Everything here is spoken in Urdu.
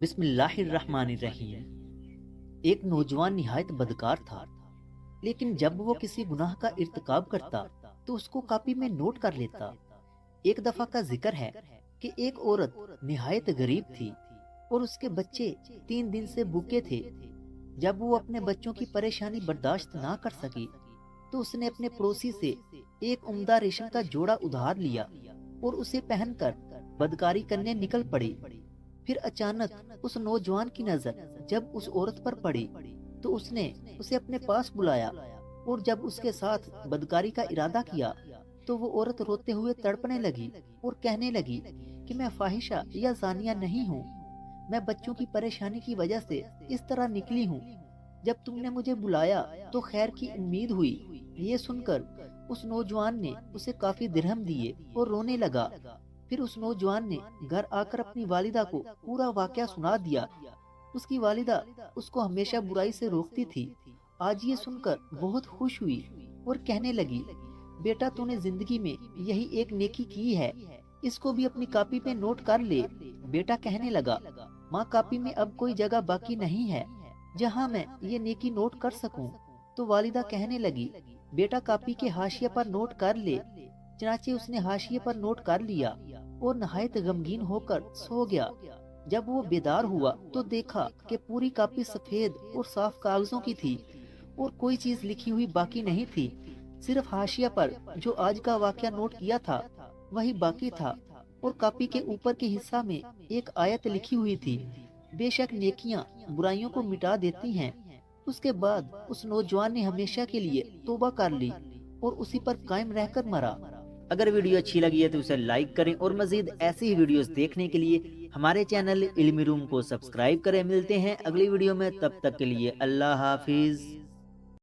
بسم اللہ الرحمن الرحیم۔ ایک نوجوان نہایت بدکار تھا، لیکن جب وہ کسی گناہ کا ارتکاب کرتا تو اس کو کاپی میں نوٹ کر لیتا۔ ایک دفعہ کا ذکر ہے کہ ایک عورت نہایت غریب تھی اور اس کے بچے 3 دن سے بھوکے تھے۔ جب وہ اپنے بچوں کی پریشانی برداشت نہ کر سکی تو اس نے اپنے پڑوسی سے ایک عمدہ ریشم کا جوڑا ادھار لیا اور اسے پہن کر بدکاری کرنے نکل پڑی۔ پھر اچانک اس نوجوان کی نظر جب اس عورت پر پڑی تو اس نے اسے اپنے پاس بلایا، اور جب اس کے ساتھ بدکاری کا ارادہ کیا تو وہ عورت روتے ہوئے تڑپنے لگی اور کہنے لگی کہ میں فاحشہ یا زانیہ نہیں ہوں، میں بچوں کی پریشانی کی وجہ سے اس طرح نکلی ہوں۔ جب تم نے مجھے بلایا تو خیر کی امید ہوئی۔ یہ سن کر اس نوجوان نے اسے کافی درہم دیے اور رونے لگا۔ پھر اس نوجوان نے گھر آ کر اپنی والدہ کو پورا واقعہ سنا دیا۔ اس کی والدہ اس کو ہمیشہ برائی سے روکتی تھی، آج یہ سن کر بہت خوش ہوئی اور کہنے لگی، بیٹا تو نے زندگی میں یہی ایک نیکی کی ہے، اس کو بھی اپنی کاپی پہ نوٹ کر لے۔ بیٹا کہنے لگا، ماں کاپی میں اب کوئی جگہ باقی نہیں ہے جہاں میں یہ نیکی نوٹ کر سکوں۔ تو والدہ کہنے لگی، بیٹا کاپی کے حاشیے پر نوٹ کر لے۔ چنانچہ اس نے حاشیے پر نوٹ کر لیا اور نہایت غمگین ہو کر سو گیا۔ جب وہ بیدار ہوا تو دیکھا کہ پوری کاپی سفید اور صاف کاغذوں کی تھی اور کوئی چیز لکھی ہوئی باقی نہیں تھی، صرف حاشیہ پر جو آج کا واقعہ نوٹ کیا تھا وہی باقی تھا، اور کاپی کے اوپر کے حصہ میں ایک آیت لکھی ہوئی تھی، بے شک نیکیاں برائیوں کو مٹا دیتی ہیں۔ اس کے بعد اس نوجوان نے ہمیشہ کے لیے توبہ کر لی اور اسی پر قائم رہ کر مرا۔ اگر ویڈیو اچھی لگی ہے تو اسے لائک کریں، اور مزید ایسی ہی ویڈیوز دیکھنے کے لیے ہمارے چینل علمی روم کو سبسکرائب کریں۔ ملتے ہیں اگلی ویڈیو میں، تب تک کے لیے اللہ حافظ۔